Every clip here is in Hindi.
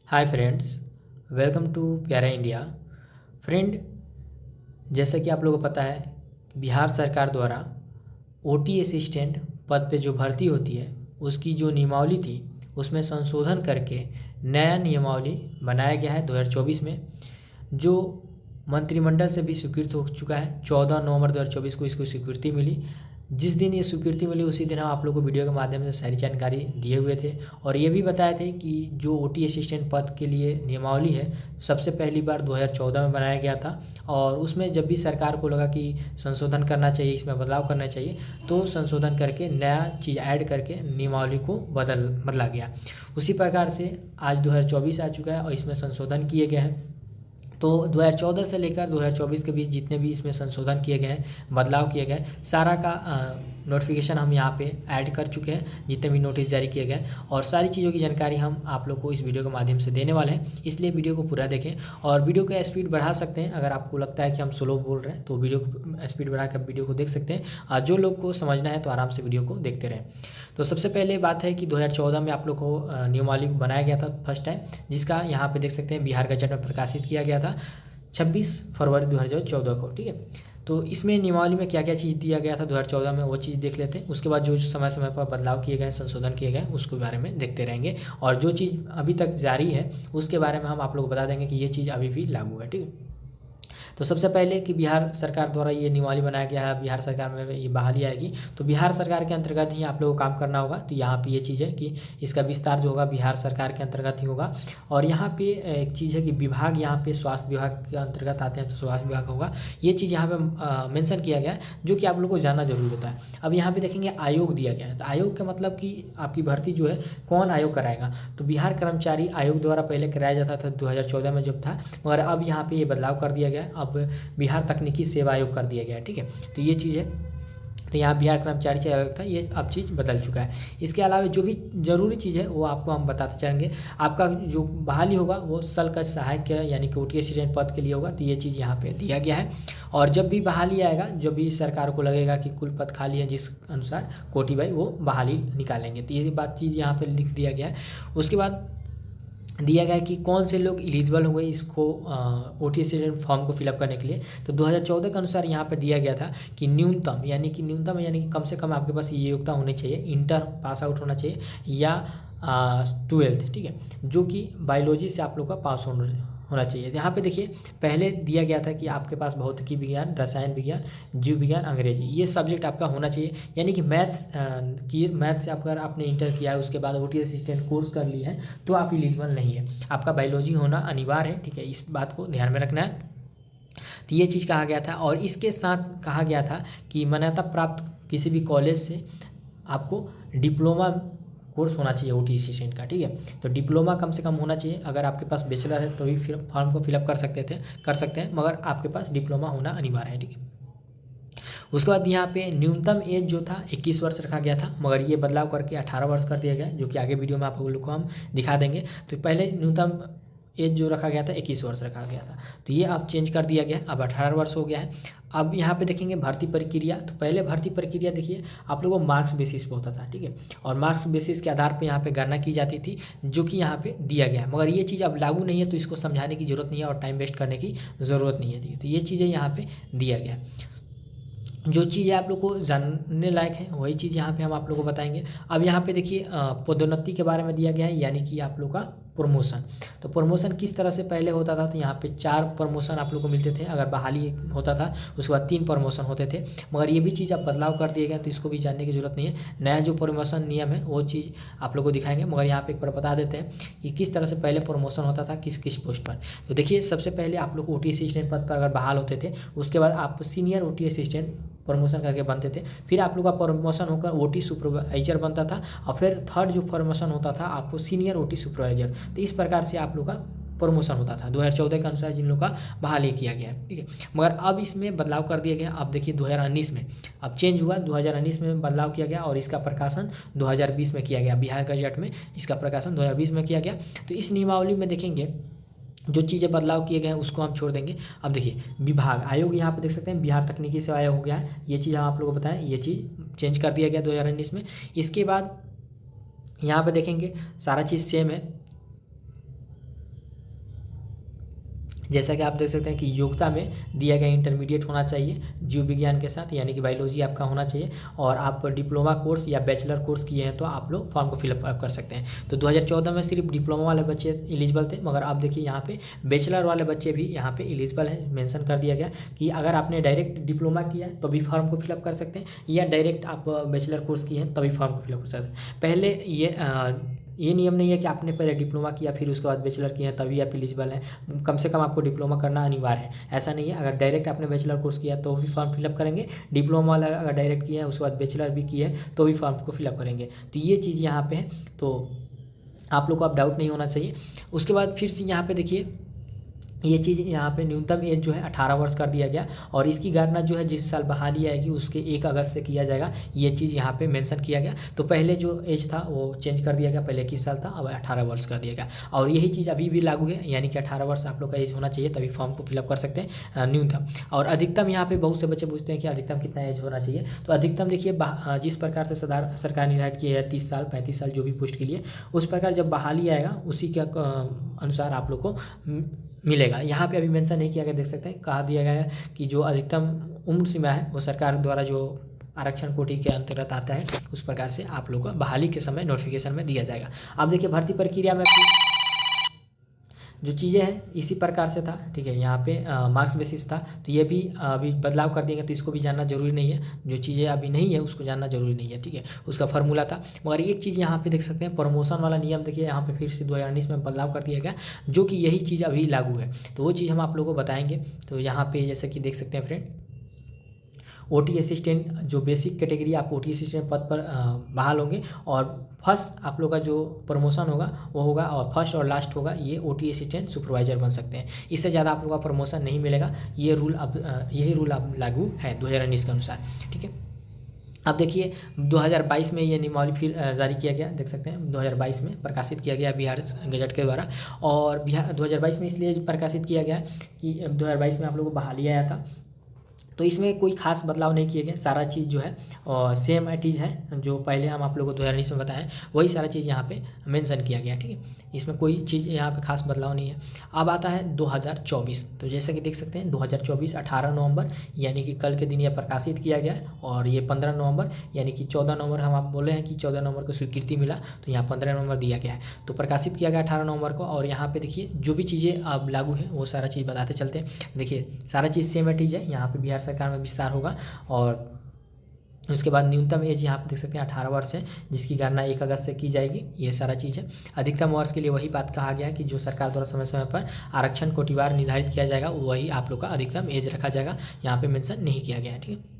हाय फ्रेंड्स, वेलकम टू प्यारा इंडिया। फ्रेंड, जैसा कि आप लोगों को पता है, बिहार सरकार द्वारा ओटी असिस्टेंट पद पे जो भर्ती होती है उसकी जो नियमावली थी उसमें संशोधन करके नया नियमावली बनाया गया है 2024 में, जो मंत्रिमंडल से भी स्वीकृत हो चुका है। 14 नवंबर 2024 को इसको स्वीकृति मिली। जिस दिन ये स्वीकृति मिली उसी दिन हम आप लोग को वीडियो के माध्यम से सारी जानकारी दिए हुए थे और ये भी बताए थे कि जो ओटी असिस्टेंट पद के लिए नियमावली है सबसे पहली बार 2014 में बनाया गया था और उसमें जब भी सरकार को लगा कि संशोधन करना चाहिए, इसमें बदलाव करना चाहिए, तो संशोधन करके नया चीज़ ऐड करके नियमावली को बदला गया। उसी प्रकार से आज 2024 आ चुका है और इसमें संशोधन किए गए हैं। तो 2014 से लेकर 2024 के बीच जितने भी इसमें संशोधन किए गए हैं, बदलाव किए गए, सारा का नोटिफिकेशन हम यहाँ पे ऐड कर चुके हैं, जितने भी नोटिस जारी किए गए और सारी चीज़ों की जानकारी हम आप लोग को इस वीडियो के माध्यम से देने वाले हैं। इसलिए वीडियो को पूरा देखें और वीडियो का स्पीड बढ़ा सकते हैं। अगर आपको लगता है कि हम स्लो बोल रहे हैं तो वीडियो को स्पीड बढ़ा कर वीडियो को देख सकते हैं। जो लोग को समझना है तो आराम से वीडियो को देखते रहें। तो सबसे पहले बात है कि 2014 में आप लोग को नियमावली को बनाया गया था फर्स्ट टाइम, जिसका यहाँ पे देख सकते हैं बिहार गजट में प्रकाशित किया गया था 26 फरवरी 2014 को। ठीक है, तो इसमें नियमावली में क्या क्या चीज़ दिया गया था 2014 में वो चीज़ देख लेते हैं। उसके बाद जो समय समय पर बदलाव किए गए, संशोधन किए गए, उसके बारे में देखते रहेंगे और जो चीज़ अभी तक जारी है उसके बारे में हम आप लोग को बता देंगे कि ये चीज़ अभी भी लागू है। ठीक है, तो सबसे पहले कि बिहार सरकार द्वारा ये नियमावली बनाया गया है, बिहार सरकार में ये बहाली आएगी तो बिहार सरकार के अंतर्गत ही आप लोगों को काम करना होगा। तो यहाँ पे ये चीज़ है कि इसका विस्तार जो होगा बिहार सरकार के अंतर्गत ही होगा। और यहाँ पे एक चीज़ है कि विभाग यहाँ पे स्वास्थ्य विभाग के अंतर्गत आते हैं तो स्वास्थ्य विभाग होगा। ये चीज़ यहाँ पे मेंशन किया गया है जो कि आप लोग को जानना जरूरी होता है। अब यहाँ पे देखेंगे आयोग दिया गया है, तो आयोग का मतलब कि आपकी भर्ती जो है कौन आयोग कराएगा, तो बिहार कर्मचारी आयोग द्वारा पहले कराया जाता था 2014 में जब था, मगर अब यहाँ पे ये बदलाव कर दिया गया है। अब बिहार तकनीकी सेवा आयोग कर दिया गया है। ठीक है, तो ये चीज़ है। तो यहाँ बिहार कर्मचारी आयोग था, ये अब चीज़ बदल चुका है। इसके अलावा जो भी जरूरी चीज़ है वो आपको हम बताते चलेंगे। आपका जो बहाली होगा वो सल सहायक यानी कि ओटी असिस्टेंट पद के लिए होगा, तो ये चीज़ यहाँ पे दिया गया है। और जब भी बहाली आएगा, जब भी सरकार को लगेगा कि कुल पद खाली है जिस अनुसार कोटी भाई वो बहाली निकालेंगे, तो ये बात चीज़ यहाँ पे लिख दिया गया है। उसके बाद दिया गया है कि कौन से लोग एलिजिबल होंगे इसको ओटी असिस्टेंट फॉर्म को फिलअप करने के लिए। तो 2014 के अनुसार यहाँ पर दिया गया था कि न्यूनतम यानी कि कम से कम आपके पास ये योग्यता होनी चाहिए, इंटर पास आउट होना चाहिए या 12th। ठीक है, जो कि बायोलॉजी से आप लोग का पास होना चाहिए। यहाँ पे देखिए पहले दिया गया था कि आपके पास भौतिकी विज्ञान, रसायन विज्ञान, जीव विज्ञान, अंग्रेजी, ये सब्जेक्ट आपका होना चाहिए। यानी कि मैथ्स से अगर आपने इंटर किया है उसके बाद ओटी असिस्टेंट कोर्स कर लिया है तो आप एलिजिबल नहीं है, आपका बायोलॉजी होना अनिवार्य है। ठीक है, इस बात को ध्यान में रखना है। तो ये चीज़ कहा गया था और इसके साथ कहा गया था कि मान्यता प्राप्त किसी भी कॉलेज से आपको डिप्लोमा कोर्स होना चाहिए ओटी असिस्टेंट का। ठीक है, तो डिप्लोमा कम से कम होना चाहिए। अगर आपके पास बैचलर है तो भी फिर फॉर्म को फिलअप कर सकते हैं, मगर आपके पास डिप्लोमा होना अनिवार्य है। ठीक है, उसके बाद यहाँ पे न्यूनतम एज जो था 21 वर्ष रखा गया था, मगर ये बदलाव करके 18 वर्ष कर दिया गया, जो कि आगे वीडियो में आप लोग को हम दिखा देंगे। तो पहले न्यूनतम एज जो रखा गया था 21 वर्ष रखा गया था, तो ये अब चेंज कर दिया गया, अब 18 वर्ष हो गया है। अब यहाँ पे देखेंगे भर्ती प्रक्रिया, तो पहले भर्ती प्रक्रिया देखिए आप लोगों को मार्क्स बेसिस पे होता था। ठीक है, और मार्क्स बेसिस के आधार पे यहाँ पे गणना की जाती थी, जो कि यहाँ पे दिया गया है, मगर ये चीज़ अब लागू नहीं है तो इसको समझाने की जरूरत नहीं है और टाइम वेस्ट करने की ज़रूरत नहीं है। तो ये चीज़ें यहाँ पे दिया गया है। जो चीज़ें आप लोग को जानने लायक है वही चीज़ यहाँ पे हम आप लोग को बताएंगे। अब यहाँ पे देखिए पदोन्नति के बारे में दिया गया है, यानी कि आप लोग का प्रमोशन। तो प्रमोशन किस तरह से पहले होता था, तो यहाँ पे 4 प्रमोशन आप लोग को मिलते थे अगर बहाली होता था, उसके बाद 3 प्रमोशन होते थे, मगर ये भी चीज़ अब बदलाव कर दिए गए तो इसको भी जानने की जरूरत नहीं है। नया जो प्रमोशन नियम है वो चीज़ आप लोग को दिखाएंगे, मगर यहाँ पे एक बार बता देते हैं कि किस तरह से पहले प्रमोशन होता था किस किस पोस्ट पर। तो देखिए सबसे पहले आप लोग ओटी असिस्टेंट पद पर अगर बहाल होते थे, उसके बाद आप सीनियर ओटी असिस्टेंट प्रमोशन करके बनते थे, फिर आप लोग का प्रमोशन होकर ओटी सुपरवाइजर बनता था और फिर थर्ड जो प्रमोशन होता था आपको सीनियर ओटी सुपरवाइजर। तो इस प्रकार से आप लोग का प्रमोशन होता था 2014 के अनुसार जिन लोग का बहाली किया गया है। ठीक है, मगर अब इसमें बदलाव कर दिया गया। अब देखिए 2019 में अब चेंज हुआ, 2019 में बदलाव किया गया और इसका प्रकाशन 2020 में किया गया, बिहार गजट में इसका प्रकाशन 2020 में किया गया। तो इस नियमावली में देखेंगे जो चीज़ें बदलाव किए गए हैं उसको हम छोड़ देंगे। अब देखिए विभाग आयोग यहाँ पे देख सकते हैं बिहार तकनीकी सेवा आयोग हो गया है, ये चीज़ हम आप लोगों को बताएं, ये चीज़ चेंज कर दिया गया 2019 में। इसके बाद यहाँ पे देखेंगे सारा चीज़ सेम है। जैसा कि आप देख सकते हैं कि योग्यता में दिया गया इंटरमीडिएट होना चाहिए जीव विज्ञान के साथ, यानी कि बायोलॉजी आपका होना चाहिए, और आप डिप्लोमा कोर्स या बैचलर कोर्स किए हैं तो आप लोग फॉर्म को फिलअप कर सकते हैं। तो 2014 में सिर्फ डिप्लोमा वाले बच्चे एलिजिबल थे, मगर आप देखिए यहाँ पे बैचलर वाले बच्चे भी यहाँ पे एलिजिबल हैं। मेंशन कर दिया गया कि अगर आपने डायरेक्ट डिप्लोमा किया है तो भी फॉर्म को फिलअप कर सकते हैं, या डायरेक्ट आप बैचलर कोर्स किए हैं तभी फॉर्म को फिलअप कर सकते हैं। पहले ये नियम नहीं है कि आपने पहले डिप्लोमा किया फिर उसके बाद बैचलर किया है तभी आप एलिजिबल हैं। कम से कम आपको डिप्लोमा करना अनिवार्य है, ऐसा नहीं है। अगर डायरेक्ट आपने बैचलर कोर्स किया तो भी फॉर्म फिलअप करेंगे, डिप्लोमा वाला अगर डायरेक्ट किया है उसके बाद बैचलर भी किया है तो भी फॉर्म को फिलअप करेंगे। तो ये चीज़ यहाँ पे है, तो आप लोग को अब डाउट नहीं होना चाहिए। उसके बाद फिर से यहाँ पे देखिए ये चीज़ यहाँ पे न्यूनतम एज जो है 18 वर्ष कर दिया गया, और इसकी गणना जो है जिस साल बहाली आएगी उसके 1 अगस्त से किया जाएगा। ये चीज़ यहाँ पे मेंशन किया गया। तो पहले जो एज था वो चेंज कर दिया गया, पहले 21 साल था, अब 18 वर्ष कर दिया गया, और यही चीज़ अभी भी लागू है, यानी कि 18 वर्ष आप लोग का एज होना चाहिए तभी फॉर्म को फिलअप कर सकते हैं न्यूनतम। और अधिकतम यहाँ पे बहुत से बच्चे पूछते हैं कि अधिकतम कितना एज होना चाहिए, तो अधिकतम देखिए जिस प्रकार से सरकार निर्धारित की है 30 साल 35 साल जो भी पोस्ट के लिए, उस प्रकार जब बहाली आएगा उसी के अनुसार आप लोग को मिलेगा। यहाँ पे अभी मेंशन नहीं किया गया, देख सकते हैं कहा दिया गया है कि जो अधिकतम उम्र सीमा है वो सरकार द्वारा जो आरक्षण कोटि के अंतर्गत आता है उस प्रकार से आप लोग को बहाली के समय नोटिफिकेशन में दिया जाएगा। अब देखिए भर्ती प्रक्रिया में जो चीज़ें हैं इसी प्रकार से था, ठीक है। यहाँ पे मार्क्स बेसिस था, तो ये भी अभी बदलाव कर देंगे, तो इसको भी जानना जरूरी नहीं है। जो चीज़ें अभी नहीं है उसको जानना जरूरी नहीं है, ठीक है। उसका फार्मूला था। मगर एक चीज़ यहाँ पे देख सकते हैं प्रमोशन वाला नियम, देखिए यहाँ पे फिर से 2019 में बदलाव कर दिया गया, जो कि यही चीज़ अभी लागू है। तो वो चीज़ हम आप लोगों को बताएंगे। तो यहाँ पे जैसे कि देख सकते हैं फ्रेंड, ओटी असिस्टेंट जो बेसिक कैटेगरी आप ओटी असिस्टेंट पद पर बहाल होंगे, और फर्स्ट आप लोग का जो प्रमोशन होगा वो होगा, और फर्स्ट और लास्ट होगा ये ओटी असिस्टेंट सुपरवाइजर बन सकते हैं। इससे ज़्यादा आप लोग का प्रमोशन नहीं मिलेगा। ये रूल अब यही रूल अब लागू है 2019 के अनुसार, ठीक है। अब देखिए 2022 में ये नियमावली फिर जारी किया गया, देख सकते हैं 2022 में प्रकाशित किया गया बिहार गजट के द्वारा। और बिहार 2022 में इसलिए प्रकाशित किया गया कि 2022 में आप लोगों को बहाली आया था, तो इसमें कोई खास बदलाव नहीं किए गए। सारा चीज़ जो है और सेम चीज़ है जो पहले हम आप लोगों को 2019 में बताएं, वही सारा चीज़ यहाँ पे मेंशन किया गया, ठीक है। इसमें कोई चीज़ यहाँ पे खास बदलाव नहीं है। अब आता है 2024, तो जैसे कि देख सकते हैं 2024 18 नवंबर यानी कि कल के दिन यह प्रकाशित किया गया है, और ये 15 नवंबर यानी कि 14 नवंबर हम आप बोले हैं कि 14 नवंबर को स्वीकृति मिला, तो यहाँ 15 नवंबर दिया गया है। तो प्रकाशित किया गया 18 नवंबर को, और यहाँ पे देखिए जो भी चीज़ें अब लागू है वो सारा चीज़ बताते चलते हैं। देखिए सारा चीज़ सेम चीज़ है, यहाँ पे बिहार सरकार में विस्तार होगा, और उसके बाद न्यूनतम एज यहाँ पे देख सकते हैं 18 वर्ष है, जिसकी गणना 1 अगस्त से की जाएगी। ये सारा चीज़ है। अधिकतम वर्ष के लिए वही बात कहा गया है कि जो सरकार द्वारा समय समय पर आरक्षण कोटिवार निर्धारित किया जाएगा वही आप लोग का अधिकतम एज रखा जाएगा, यहाँ पे मेंशन नहीं किया गया है, ठीक है।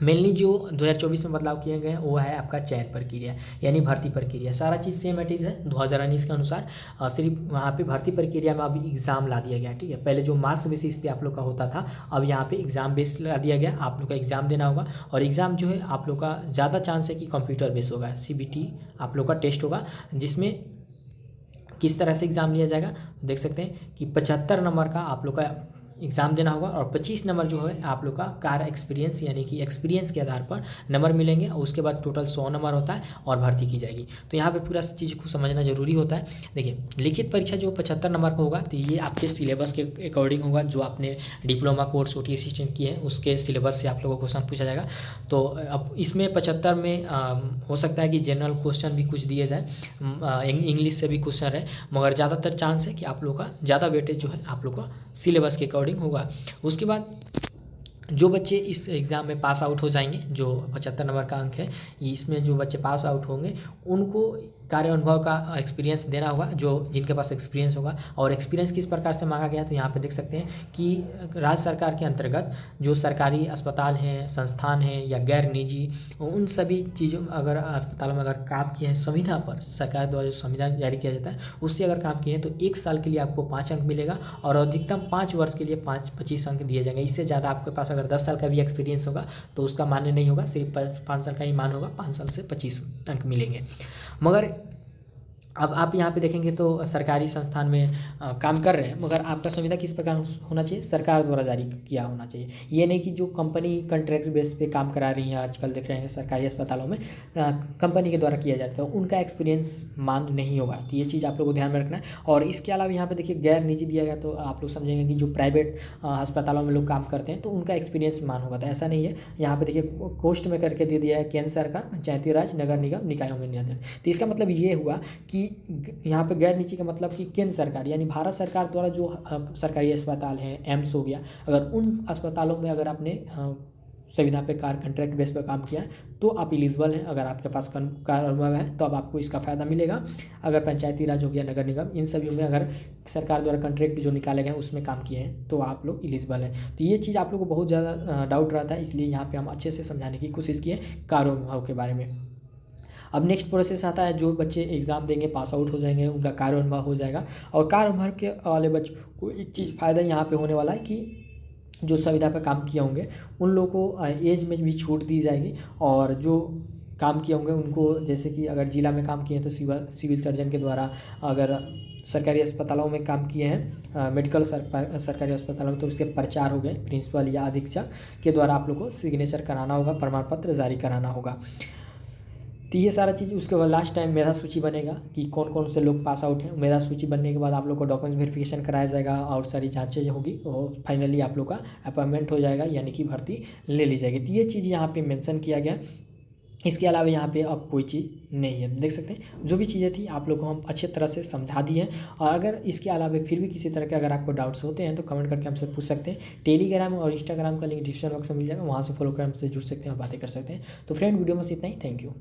मेनली जो 2024 में बदलाव किए गए हैं वो है आपका चयन प्रक्रिया यानी भर्ती प्रक्रिया। सारा चीज़ सेम एटीज है 2019 के अनुसार, सिर्फ वहाँ पे भर्ती प्रक्रिया में अभी एग्ज़ाम ला दिया गया, ठीक है। पहले जो मार्क्स बेसिस पे आप लोग का होता था, अब यहाँ पे एग्ज़ाम बेस ला दिया गया। आप लोग का एग्ज़ाम देना होगा, और एग्ज़ाम जो है आप लोग का ज़्यादा चांस है कि कंप्यूटर बेस होगा, CBT आप लोग का टेस्ट होगा, जिसमें किस तरह से एग्ज़ाम लिया जाएगा देख सकते हैं कि 75 नंबर का आप लोग का एग्ज़ाम देना होगा, और 25 नंबर जो है आप लोग का कार एक्सपीरियंस यानी कि एक्सपीरियंस के आधार पर नंबर मिलेंगे, और उसके बाद टोटल 100 नंबर होता है और भर्ती की जाएगी। तो यहाँ पे पूरा चीज़ को समझना जरूरी होता है। देखिए लिखित परीक्षा जो 75 नंबर का होगा, तो ये आपके सिलेबस के अकॉर्डिंग होगा, जो आपने डिप्लोमा कोर्स ओटी असिस्टेंट किए हैं उसके सिलेबस से आप लोगों को क्वेश्चन पूछा जाएगा। तो अब इसमें 75 में हो सकता है कि जनरल क्वेश्चन भी कुछ दिए जाए, इंग्लिश से भी क्वेश्चन है, मगर ज़्यादातर चांस है कि आप लोग का ज़्यादा वेटेज जो है आप लोग का सिलेबस के अकॉर्डिंग होगा। उसके बाद जो बच्चे इस एग्ज़ाम में पास आउट हो जाएंगे, जो 75 नंबर का अंक है, इसमें जो बच्चे पास आउट होंगे उनको कार्य अनुभव का एक्सपीरियंस देना होगा, जो जिनके पास एक्सपीरियंस होगा। और एक्सपीरियंस किस प्रकार से मांगा गया, तो यहाँ पे देख सकते हैं कि राज्य सरकार के अंतर्गत जो सरकारी अस्पताल हैं, संस्थान हैं या गैर निजी, उन सभी चीज़ों अगर अस्पतालों में अगर काम किए हैं, संविधान पर सरकार द्वारा जो संविधान जारी किया जाता है उससे अगर काम किए हैं, तो 1 साल के लिए आपको 5 अंक मिलेगा, और अधिकतम 5 वर्ष के लिए 25 अंक दिए जाएंगे। इससे ज़्यादा आपके पास अगर 10 साल का भी एक्सपीरियंस होगा तो उसका मान्य नहीं होगा, सिर्फ 5 साल का ही मान होगा, 5 साल से 25 अंक मिलेंगे। मगर अब आप यहाँ पे देखेंगे तो सरकारी संस्थान में काम कर रहे हैं, मगर आपका संविदा किस प्रकार होना चाहिए, सरकार द्वारा जारी किया होना चाहिए। ये नहीं कि जो कंपनी कॉन्ट्रैक्ट बेस पे काम करा रही है, आजकल देख रहे हैं सरकारी अस्पतालों में कंपनी के द्वारा किया जाता है, उनका एक्सपीरियंस मान्य नहीं होगा। तो ये चीज़ आप लोग को ध्यान में रखना है। और इसके अलावा यहाँ पे देखिए गैर निजी दिया गया, तो आप लोग समझेंगे कि जो प्राइवेट अस्पतालों में लोग काम करते हैं तो उनका एक्सपीरियंस मान होगा। तो ऐसा नहीं है, यहाँ पे देखिए कोस्ट में करके दे दिया है केंद्र सरकार, पंचायती राज, नगर निगम, निकायों में नियंत्रण। तो इसका मतलब ये हुआ कि यहाँ पे गैर निजी का मतलब कि केंद्र सरकार यानी भारत सरकार द्वारा जो सरकारी अस्पताल हैं, एम्स हो गया, अगर उन अस्पतालों में अगर आपने संविदा पे कॉन्ट्रैक्ट बेस पर काम किया है तो आप एलिजिबल हैं। अगर आपके पास कार अनुभव है तो अब आपको इसका फ़ायदा मिलेगा। अगर पंचायती राज हो गया, नगर निगम, इन सभी में अगर सरकार द्वारा कॉन्ट्रैक्ट जो निकाले गए हैं उसमें काम किए हैं तो आप लोग एलिजिबल हैं। तो ये चीज़ आप लोग को बहुत ज़्यादा डाउट रहता है, इसलिए यहाँ पर हम अच्छे से समझाने की कोशिश किए कार्य अनुभव के बारे में। अब नेक्स्ट प्रोसेस आता है, जो बच्चे एग्ज़ाम देंगे पास आउट हो जाएंगे उनका कार्य अनुभव हो जाएगा। और कार्य अनुभव के वाले बच्चों को एक चीज़ फ़ायदा यहाँ पे होने वाला है कि जो संविदा पे काम किए होंगे उन लोगों को एज में भी छूट दी जाएगी। और जो काम किए होंगे उनको, जैसे कि अगर जिला में काम किए हैं तो सिविल सर्जन के द्वारा, अगर सरकारी अस्पतालों में काम किए हैं मेडिकल सरकारी अस्पतालों में तो उसके प्रचार हो गए, प्रिंसिपल या अधीक्षक के द्वारा आप लोग को सिग्नेचर कराना होगा, प्रमाण पत्र जारी कराना होगा। तो ये सारा चीज़, उसके बाद लास्ट टाइम मेधा सूची बनेगा कि कौन कौन से लोग पास आउट हैं। मेधा सूची बनने के बाद आप लोग को डॉक्यूमेंट्स वेरिफिकेशन कराया जाएगा और सारी जांचें होगी और फाइनली आप लोग का अपॉइंटमेंट हो जाएगा, यानी कि भर्ती ले ली जाएगी। तो ये चीज़ यहाँ पे मेंशन किया गया। इसके अलावा यहाँ पे अब कोई चीज़ नहीं है। देख सकते हैं जो भी चीज़ें थी आप लोग को हम अच्छे तरह से समझा दी हैं। और अगर इसके अलावा फिर भी किसी तरह के अगर आपको डाउट्स होते हैं तो कमेंट करके हमसे पूछ सकते हैं। टेलीग्राम और इंस्टाग्राम का लिंक डिस्क्रिप्शन बॉक्स में मिल जाएगा, वहाँ से फॉलो कर हमसे जुड़ सकते हैं और बातें कर सकते हैं। तो फ्रेंड वीडियो में इतना ही, थैंक यू।